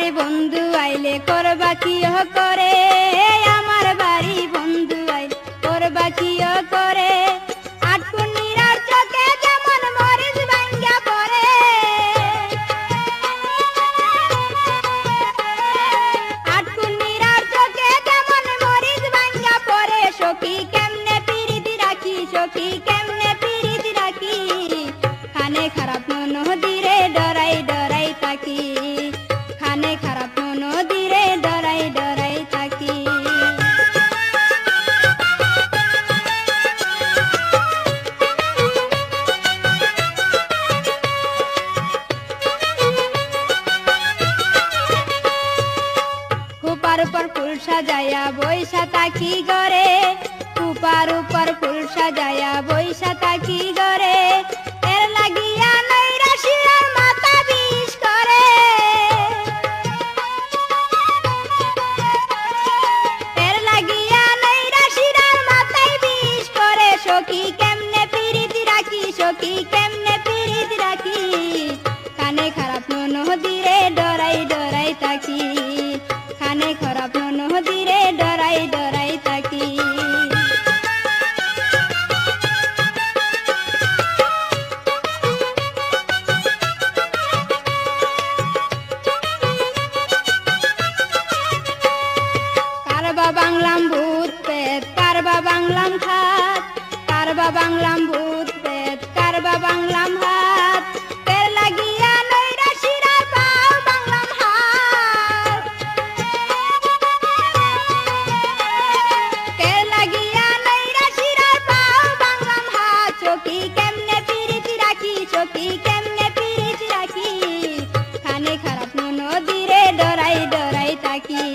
বাড়ি বন্ধু আইলে করবা কি করে, আমার বাড়ি বন্ধু আইলে করবা কি করে। আটকুনিরার চোখে যেমন মরিচ ভাঙ্গা পড়ে, আটকুনিরার চোখে যেমন মরিচ ভাঙ্গা পড়ে। সখী কেমনে পিরিতি রাখি, সখী কেমনে পিরিতি রাখি, খানে খারাপ নদীরে ডরাই ডরাই থাকি, খানে খারাপ নদীরে ডরাই ডরাই থাকি। খোপার উপর ফুল সাজায়া বৈশা থাকি গরে, খোপার উপর ফুল সাজায়া বৈশা থাকি গরে। এর লাগিয়া নৈরাশিয়ার মাথা বিষ করে, এর লাগিয়া নৈরাশিয়ার মাথায় বিষ করে। সখী কেমনে পিরিতি রাখি, সখী কেমনে পিরিতি রাখি, কানে খারাপ নদীরে ডরাই ডরাই থাকি, কানে খারাপ নদীরে ডরাই ডরাই থাকি। কারবা বাংলাম ভূত পেত, কারবা বাংলাম খাত, কারবা বাংলাম ভূত পেত, কারবা বাংলাম হাত। তের লাগিয়া নৈরাশিরা পাও বাংলাম হাত, তের লাগিয়া নৈরাশিরা পাও বাংলাম হাত। সখী কেমনে পিরিতি রাখি, সখী কেমনে পিরিতি রাখি, খানে খারাপ নদীরে ডরাই ডরাই থাকি,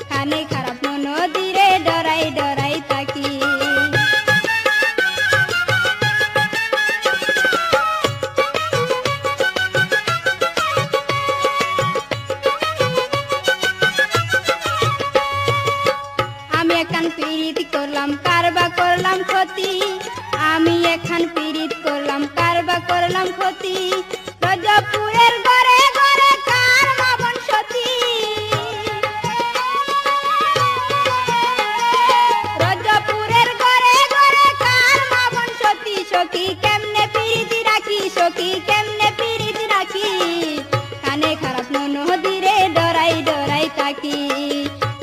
খানে খারাপ নদীরে ডরাই ডরাই থাকি। আমি এখান পীড়িত করলাম কারবা করলাম ক্ষতি, আমি এখান পীড়িত করলাম কারবা করলাম ক্ষতি। রজপুরের ঘরে ঘরে কার মাবন সতী, রজপুরের ঘরে ঘরে কার মাবন সতী। সখী কেমনে পিরিতি রাখি, সখী কেমনে পিরিতি রাখি, কানে খারাপ নদীরে ডরাই ডরাই থাকি,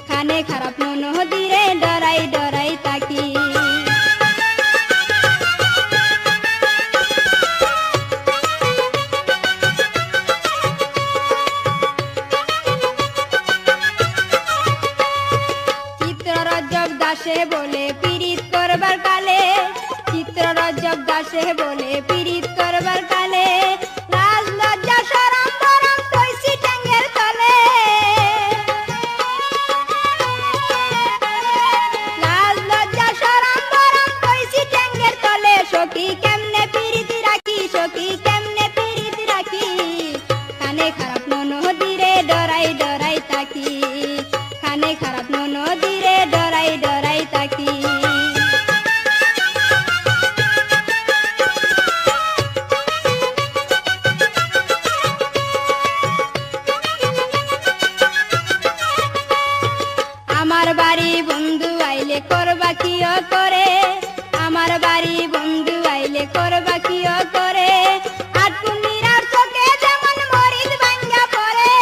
খানে খারাপ নদীরে ডরাই ডরাই থাকি। চিত্ররঞ্জক দাসে বলে পীড়িত করবার কালে, চিত্ররঞ্জক দাসে বলে পীড়িত করবার কালে। লাজ লজ্জা শরম বরম তৈসি ঠ্যাঙ্গের তলে, লাজ লজ্জা শরম বরম তৈসি ঠ্যাঙ্গের তলে। সখী কেমনে পিরিতি রাখি, সখী কেমনে পিরিতি রাখি, কানে খারাপ নদীরে ডরাই ডরাই থাকি, কানে খারাপ নদীরে ডরাই ডরাই থাকি। আমার বাড়ি বন্ধু আইলে করবা কি করে, আমার বাড়ি বন্ধু আইলে করবা কি করে। আটকুনিরার চোখে যেমন মরিচ ভাঙ্গা পড়ে,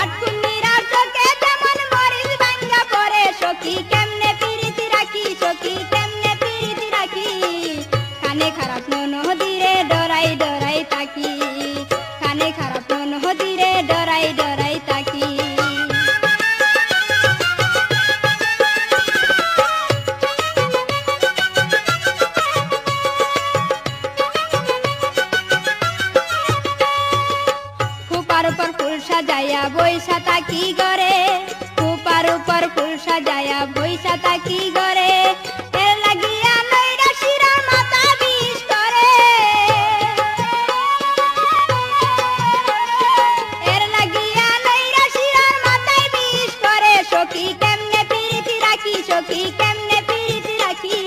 আটকুনিরার চোখে যেমন মরিচ ভাঙ্গা পড়ে। সখী কেমনে পিরিতি রাখি, সখী কেমনে পিরিতি রাখি, কানে খারাপ নদীরে ডরাই ডরাই থাকি, কানে খারাপ নদীরে ডরাই ডরাই থাকি। খোপার উপর ফুল সাজায়া বৈশা থাকি গরে, খোপার উপর ফুল সাজায়া বৈশা থাকি গরে। এর লাগিয়া নৈরাশিরা মাথা বিষ করে, এর লাগিয়া নৈরাশিরার মাথায় বিষ করে। সখী কেমনে পিরিতি রাখি, সখী কেমনে পিরিতি রাখি,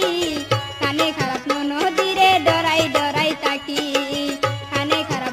কানে খারাপ নদীরে ডরাই ডরাই থাকি, কানে খারাপ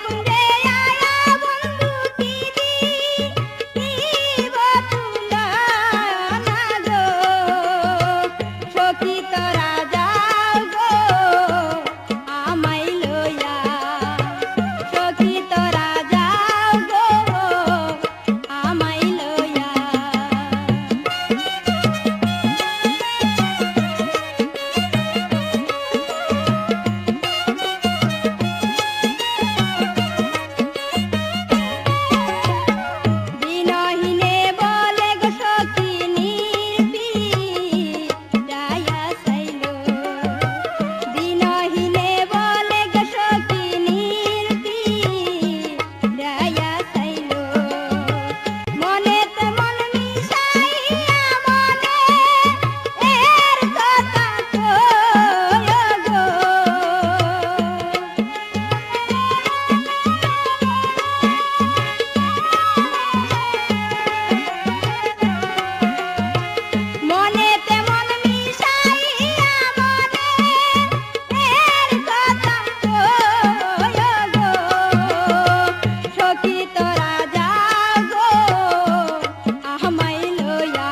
কুঞ্জে আয়া বন্ধু কি দিব তুলনা গো সখী তোরা যাও গো আমায় লইয়া সখী তোরা যাও গো আমায় লইয়া দিনহীনে বলে গো সখী নির্বিরায়া চাইল দিনহীনে বলে গো সখী নির্বিরায়া চাইল মনেতে মন মিশাইয়া মনে এর কথা কয় গো মনেতে মন মিশাইয়া মনে এর কথা কয় গো সখী তোরা যাও গো আমায় লইয়া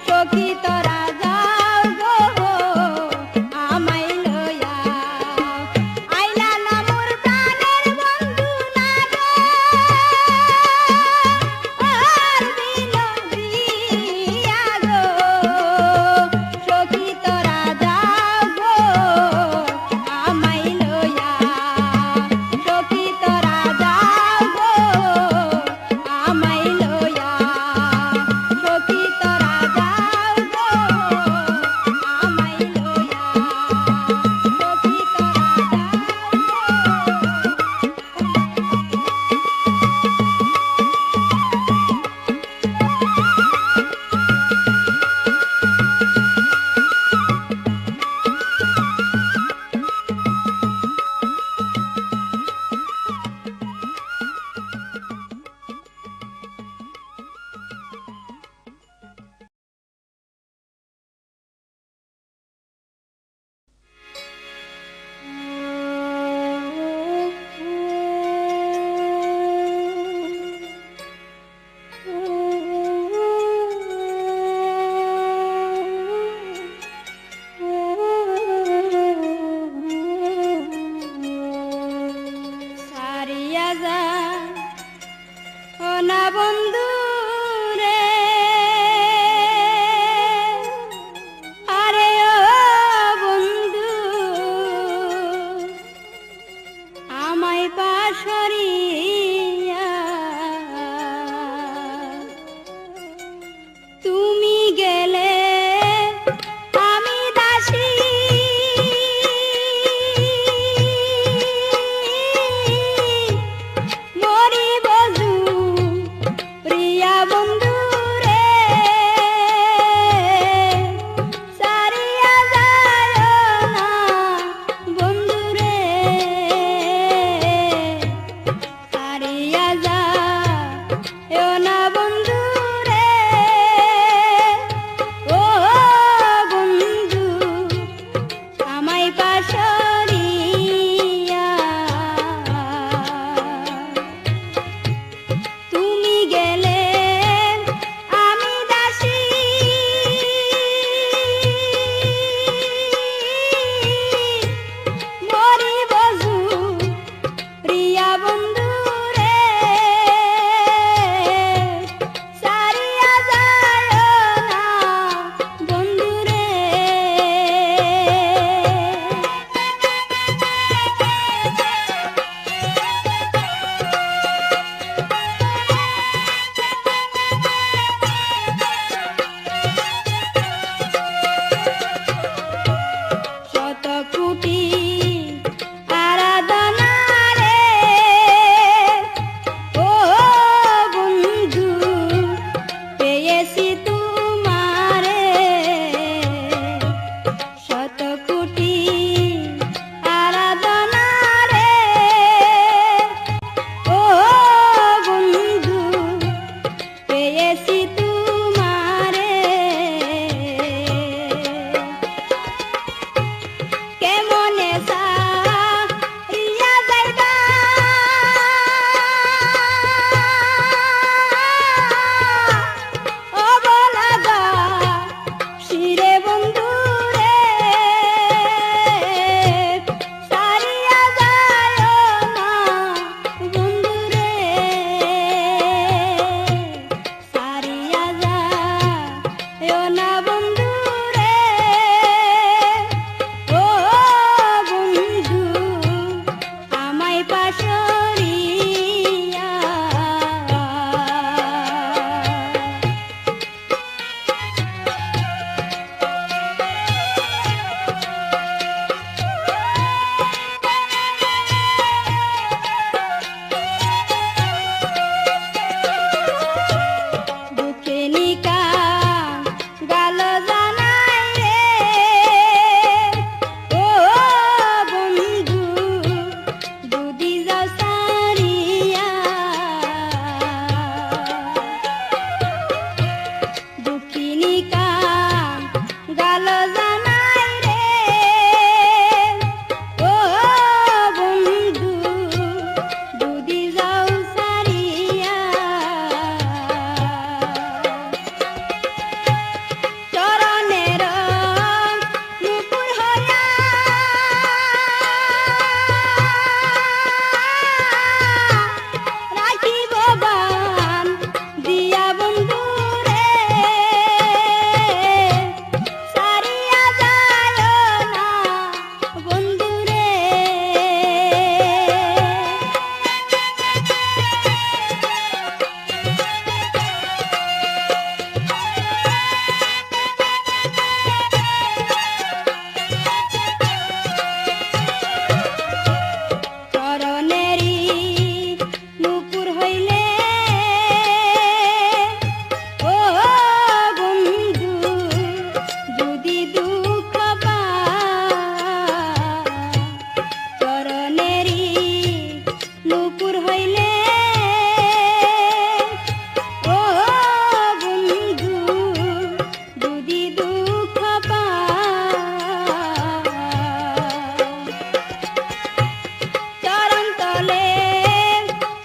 সখী তোরা যাও গো আমায় লইয়া আইলা না মোর প্রাণের বন্ধু না গো আর বিনদিয়া গো সখী তোরা যাও গো আমায় লইয়া সখী তোরা যাও গো আমায় লইয়া সখী তোরা যাও গো আমায় লইয়া সখী সারিয়া যা ও না বন্ধু রে আরে ও বন্ধু আমায় পাশরিয়া তুমি গেলে আমি দাসী মরি বজু প্রিয়া বন্ধু রে সারিয়া যায় না বন্ধু রে দুপুর হইলে ও বন্ধু যদি দুঃখ চরণ তলে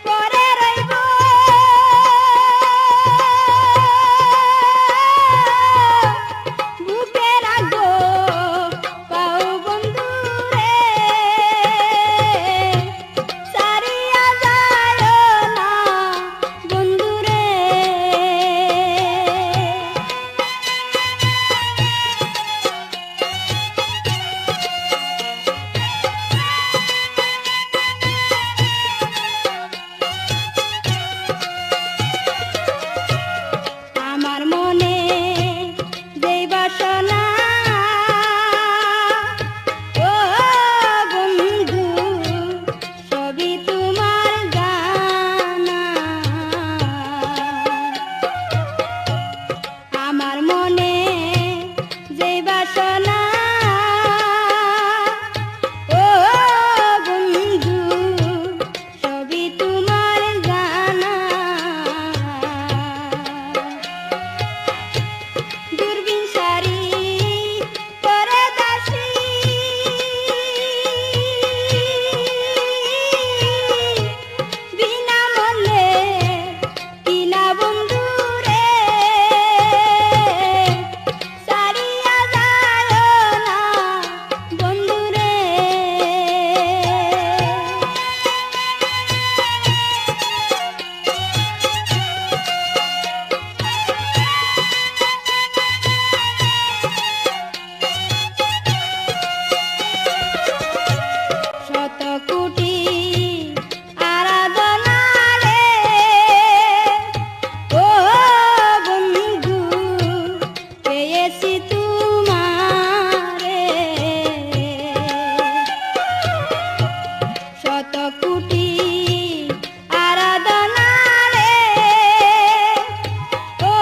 পরে রইব বুকে রাখবো পাও বন্ধু রে সারিয়া যায় না বন্ধু রে আমার মনে যেই বাসনা ও বন্ধু সবই তোমার জানা আমার মনে যেই বাসনা ও বন্ধু সবই তোমার জানা দূরবীন সারি করে দাসী বিনামূল্যে কিনা বন্ধু রে সারিয়া যায় না বন্ধু রে শত কোটি আরাধনা রে ও বন্ধু পেয়েছি তোমারে শত কোটি আরাধনা রে ও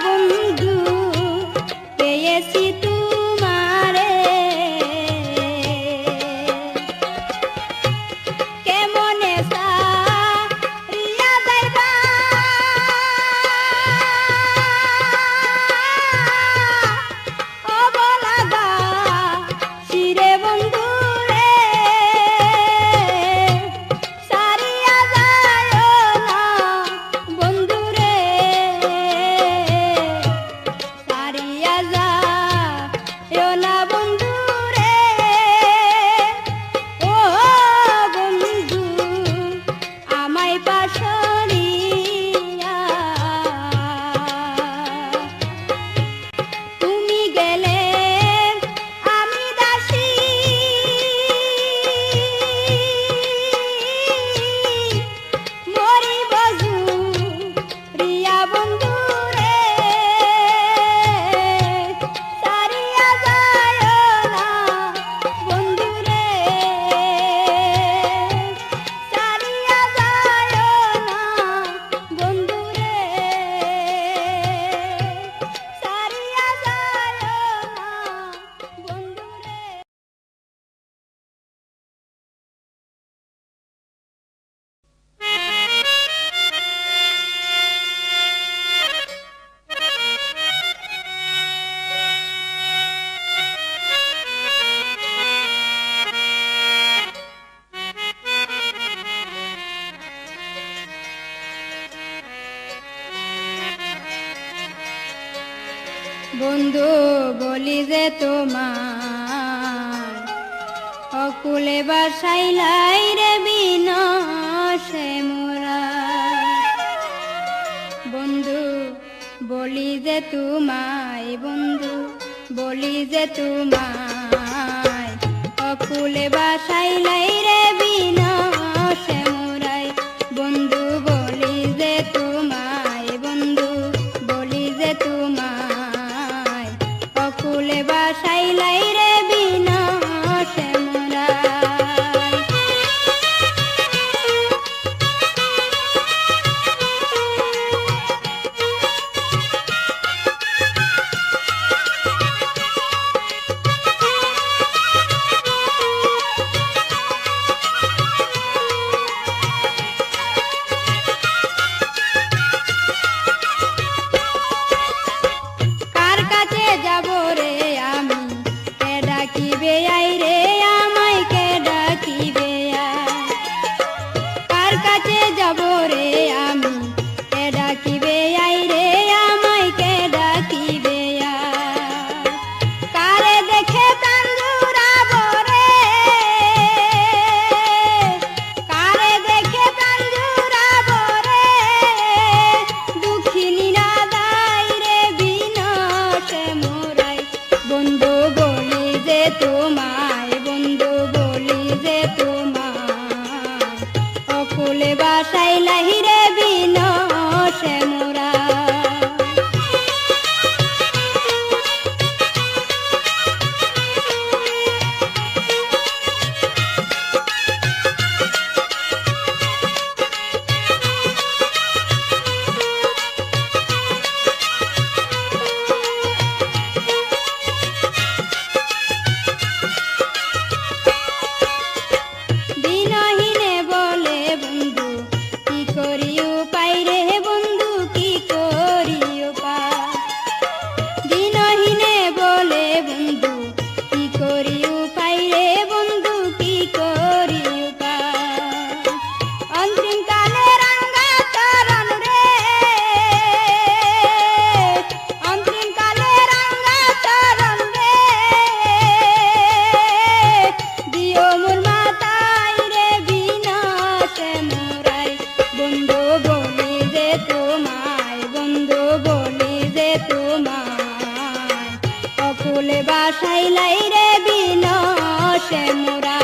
বন্ধু পেয়েছি তোমারে কেমনে সারিয়া যাইবা অবলাগা শিরে বন্ধু রে সারিয়া যায় না বন্ধু রে সারিয়া যায় না বন্ধু রে ও বন্ধু আমায় পাশরিয়া তুমি গেলে আমি দাসী মরি বজু রিয়া বন্ধু রে সারিয়া যায় না বন্ধু রে সারিয়া যায় না বন্ধু রে সারিয়া যায় না বন্ধু রে বন্ধু বলি যে তোমার অকুলে বাসাইলাই রে বিনসে মোরা বন্ধু বলি যে তোমায় বন্ধু বলি যে তোমায় অকুলে বাসাইলাই রে বিনসে মোরাই বন্ধু বলি যে তোমায় বন্ধু বলি যে তোমায় অকুলে বাসাইলাই রে বিনসে মোরাই অকুলে বাসাইলাহি রে বিনসে মোরা। দিনহীনে বলে বন্ধু কি করি উপায় রে বন্ধু কি করি উপায়। দিনহীনে বলে বন্ধু কি করি উপায় রে বন্ধু কি করি উপায়। অন্তিম কালে রাঙ্গা চরণ রে, অন্তিম কালে রাঙ্গা চরণ রে, দিও মোর মাতাই রে বিনাশে মোরাই। বন্ধু বলি যে তোমায়, বন্ধু বলি যে তোমায়, অকুলে বাসাইলাই রে বিনাশে মোরা।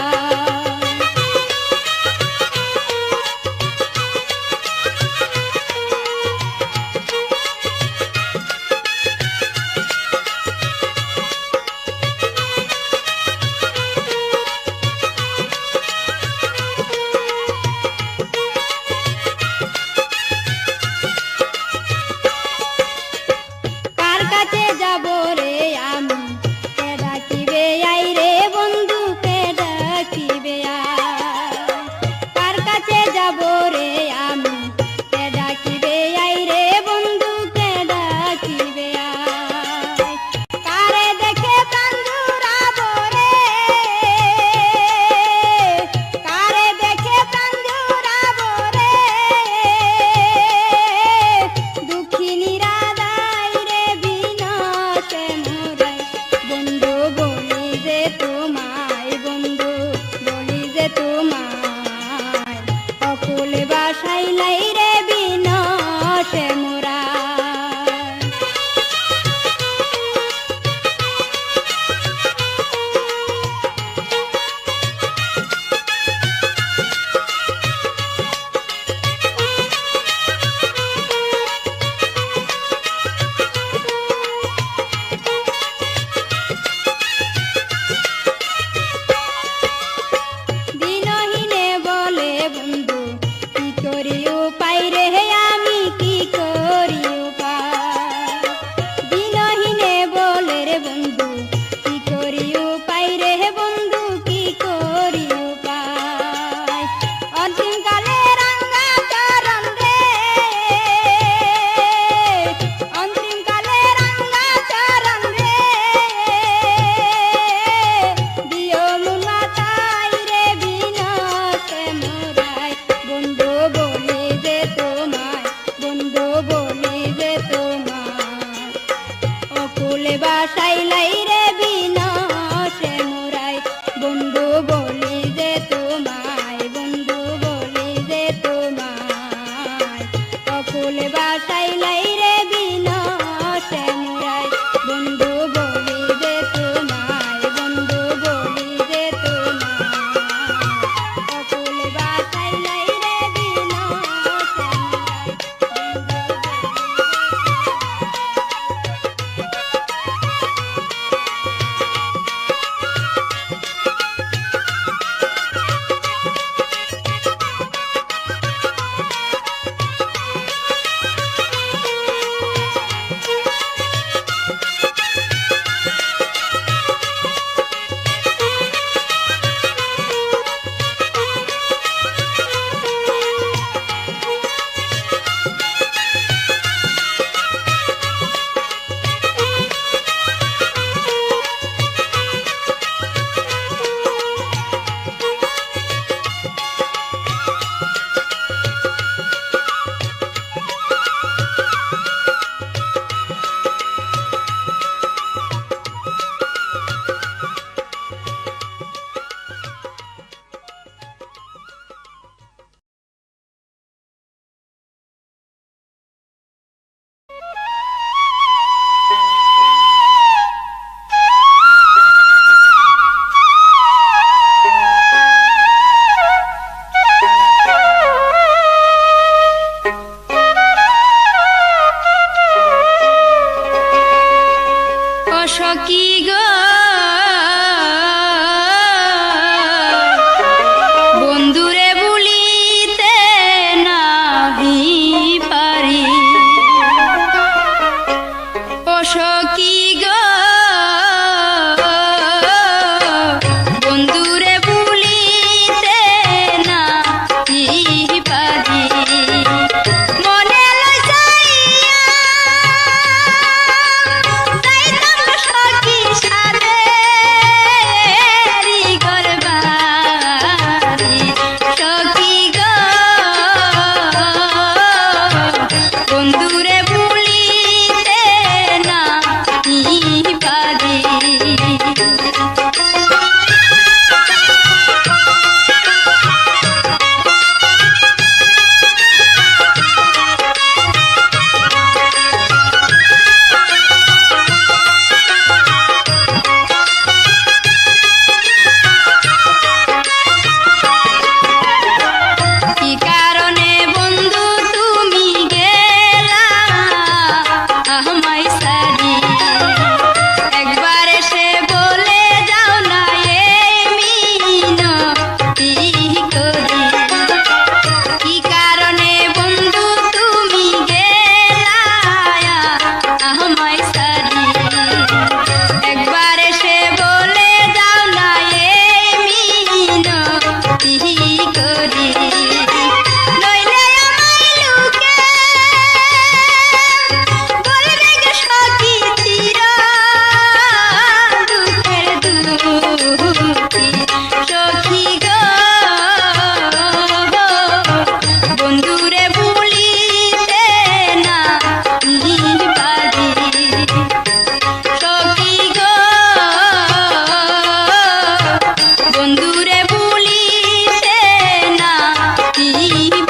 কার কাছে যাব রে আমি, কে ডাকিবে আই রে বন্ধু কে ডাকিবে আই। কার কাছে যাব রে আমি, কে ডাকিবে আই রে বন্ধু কে ডাকিবে আই। কারে দেখে প্রাণ জুড়াবো রে, কারে দেখে প্রাণ জুড়াবো রে, দুঃখিনী রাধাই রে বিনাশে মোরাই। বন্ধু বলি যে তোমায়, বন্ধু বলি যে তোমায়, অকুলে বাসাইলাই রে বিনাশে মোরা। দিনহীনে বলে বন্ধু কি করি উপায় রে আমি কি করি উপায়। দিনহীনে বলে রে বন্ধু কি করি উপায় রে বন্ধু কি করি উপায়। অন্তিম কালে রাঙ্গা চরণ রে, অন্তিম কালে রাঙ্গা চরণ রে, দিও মোর মাতাই রে বিনাশে মোরাই। বন্ধু বলি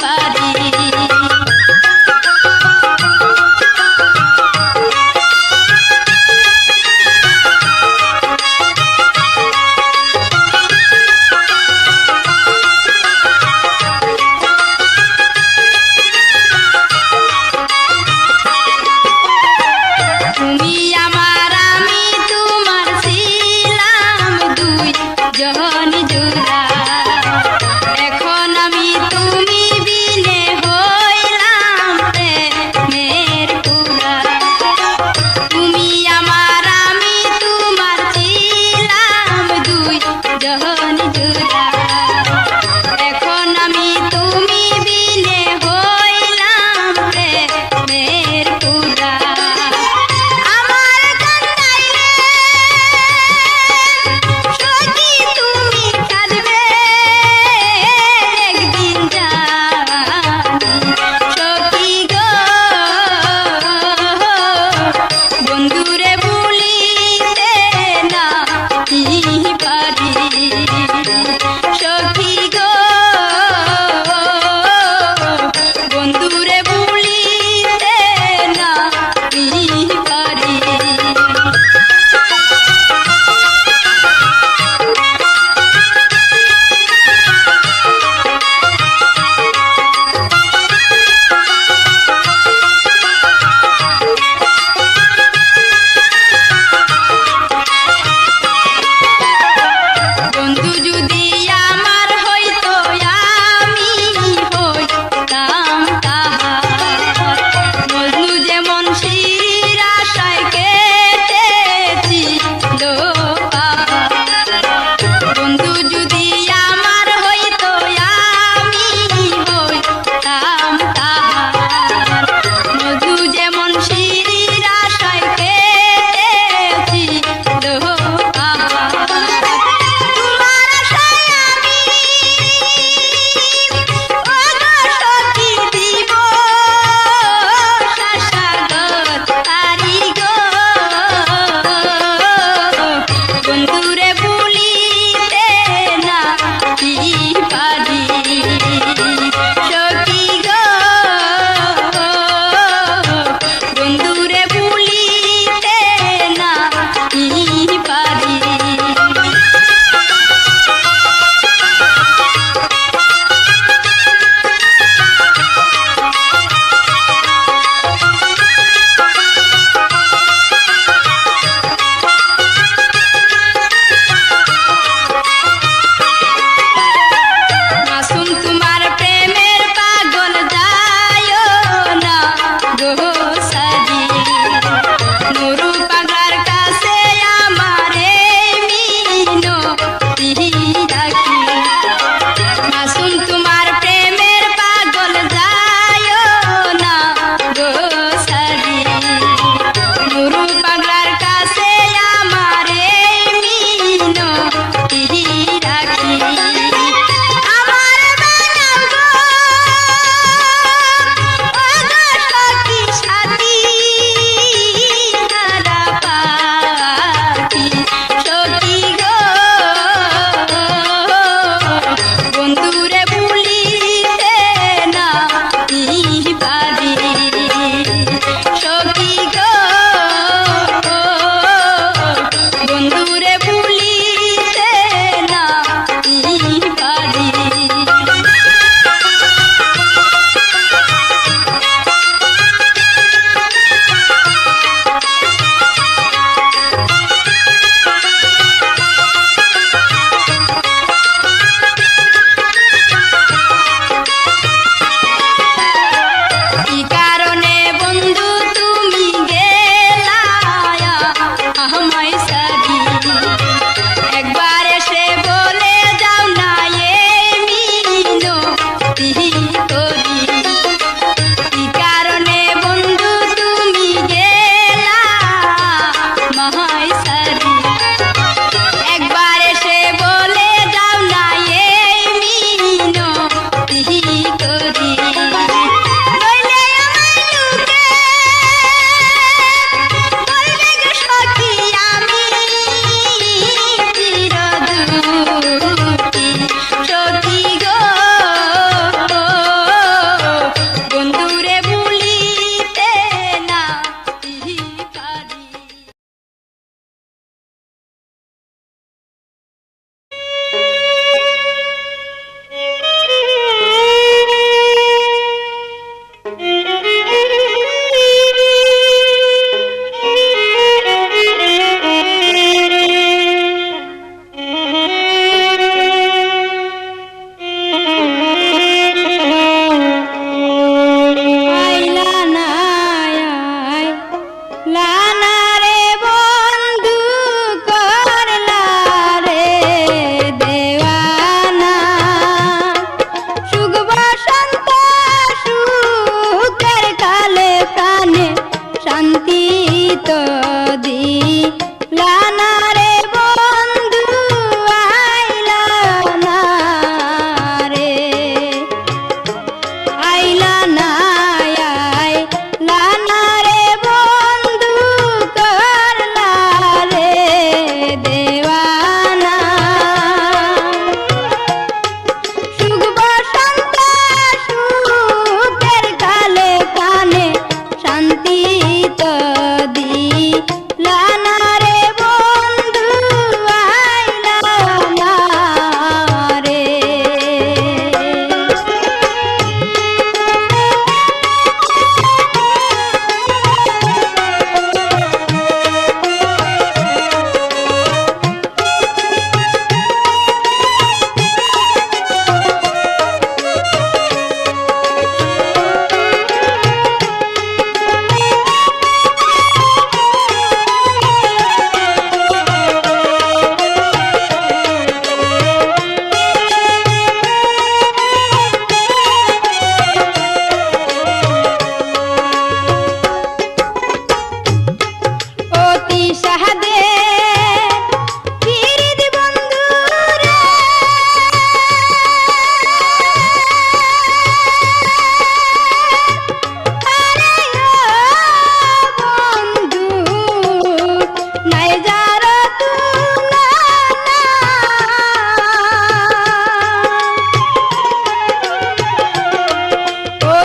পারি। তুমি আমার আমি তোমার ছিলাম দুই জহনি জোড়া, এখন আমি তুমি বিনে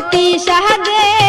অতি সাহায্যে